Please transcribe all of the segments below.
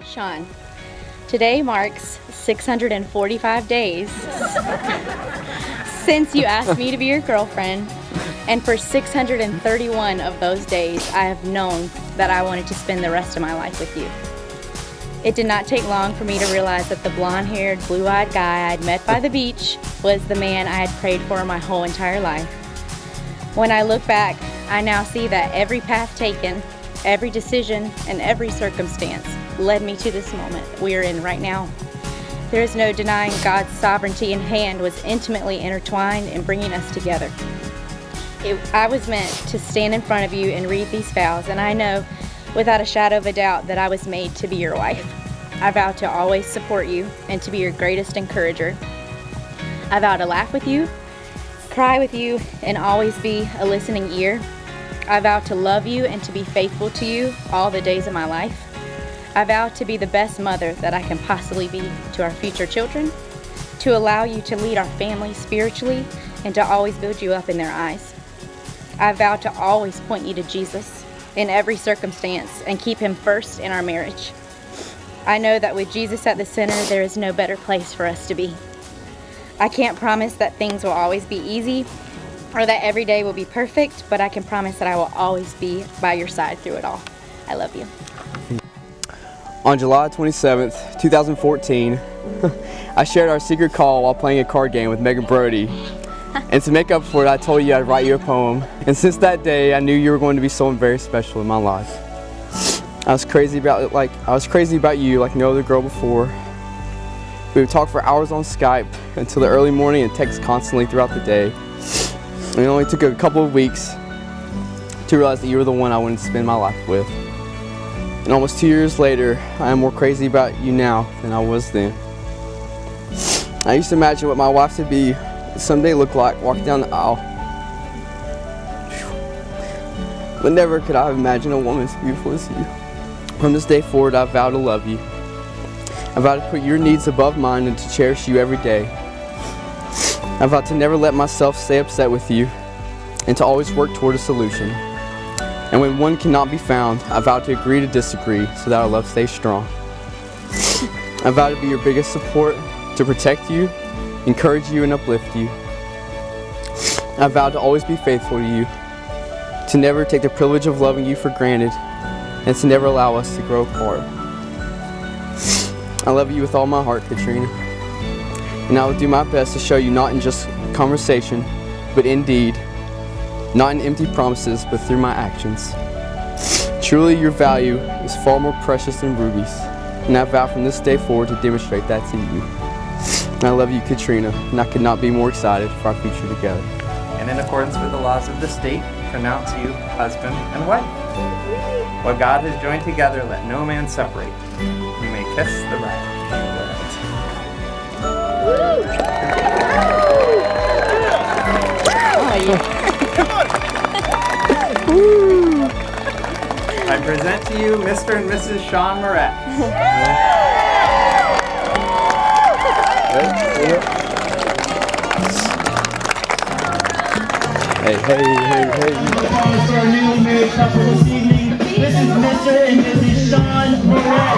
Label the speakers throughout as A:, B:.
A: Sean, today marks 645 days since you asked me to be your girlfriend, and for 631 of those days, I have known that I wanted to spend the rest of my life with you. It did not take long for me to realize that the blonde-haired, blue-eyed guy I'd met by the beach was the man I had prayed for my whole entire life. When I look back, I now see that every path taken, every decision, and every circumstance led me to this moment we are in right now. There is no denying God's sovereignty and hand was intimately intertwined in bringing us together. I was meant to stand in front of you and read these vows, and I know without a shadow of a doubt that I was made to be your wife. I vow to always support you and to be your greatest encourager. I vow to laugh with you, cry with you, and always be a listening ear. I vow to love you and to be faithful to you all the days of my life. I vow to be the best mother that I can possibly be to our future children, to allow you to lead our family spiritually, and to always build you up in their eyes. I vow to always point you to Jesus in every circumstance and keep him first in our marriage. I know that with Jesus at the center, there is no better place for us to be. I can't promise that things will always be easy or that every day will be perfect, but I can promise that I will always be by your side through it all. I love you.
B: On July 27th, 2014, I shared our secret call while playing a card game with Megan Brody. And to make up for it, I told you I'd write you a poem. And since that day, I knew you were going to be someone very special in my life. I was crazy about you like no other girl before. We would talk for hours on Skype until the early morning and text constantly throughout the day. And it only took a couple of weeks to realize that you were the one I wanted to spend my life with. And almost 2 years later, I am more crazy about you now than I was then. I used to imagine what my wife would be someday look like walking down the aisle. But never could I have imagined a woman as beautiful as you. From this day forward, I vow to love you. I vow to put your needs above mine and to cherish you every day. I vow to never let myself stay upset with you and to always work toward a solution. And when one cannot be found, I vow to agree to disagree so that our love stays strong. I vow to be your biggest support, to protect you, encourage you, and uplift you. I vow to always be faithful to you, to never take the privilege of loving you for granted, and to never allow us to grow apart. I love you with all my heart, Catrina, and I will do my best to show you not in just conversation, but in deed, not in empty promises, but through my actions. Truly, your value is far more precious than rubies, and I vow from this day forward to demonstrate that to you. And I love you, Catrina, and I could not be more excited for our future together.
C: And in accordance with the laws of the state, pronounce you husband and wife. What God has joined together, let no man separate. You may kiss the bride. I present to you Mr. and Mrs. Sean Moret.
B: Hey.
D: For our newly married couple this evening, this is Mr. and Mrs. Sean Moret.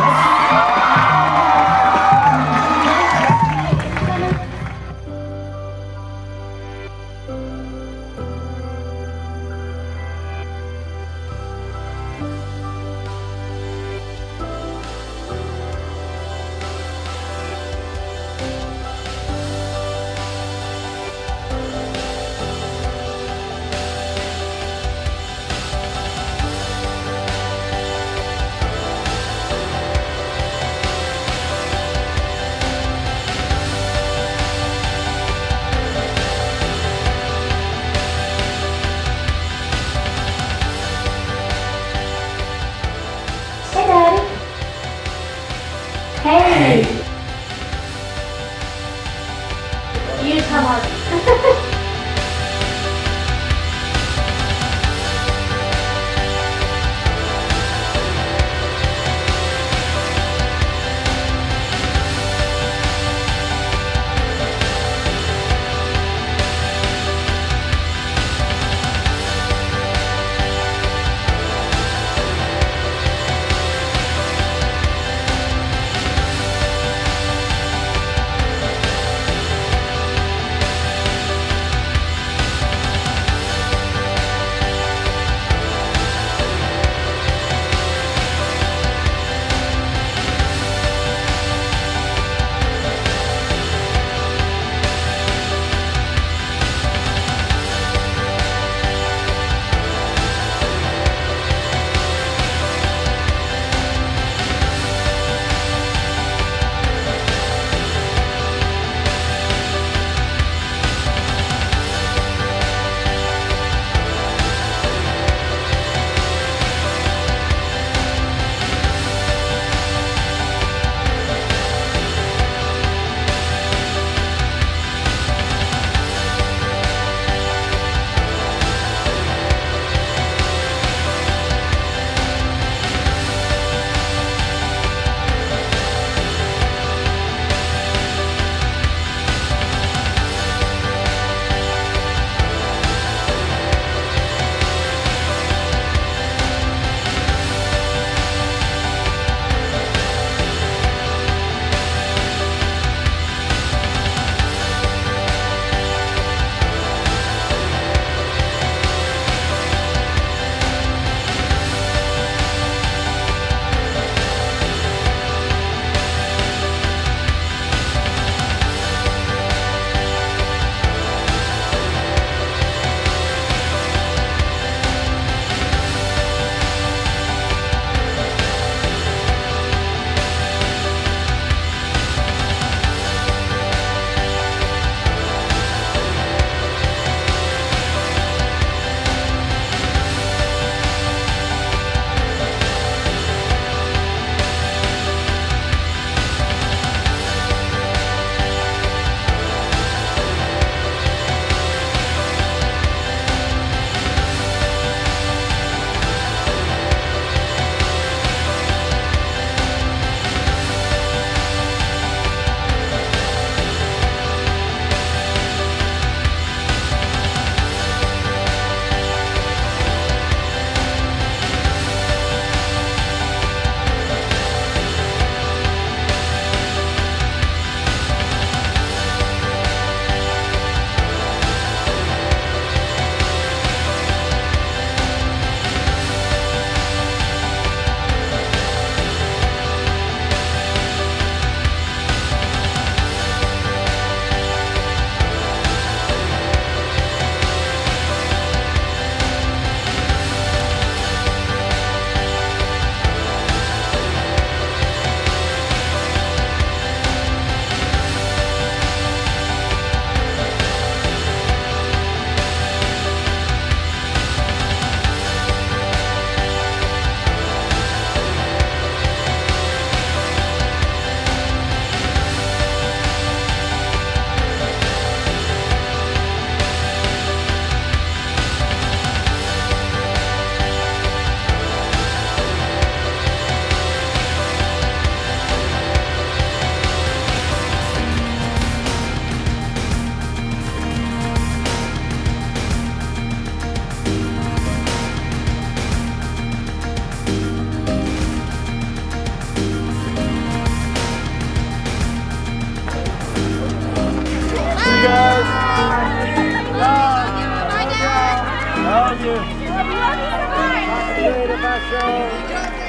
E: you. Love you so much.
F: Talk to you later, Pastor.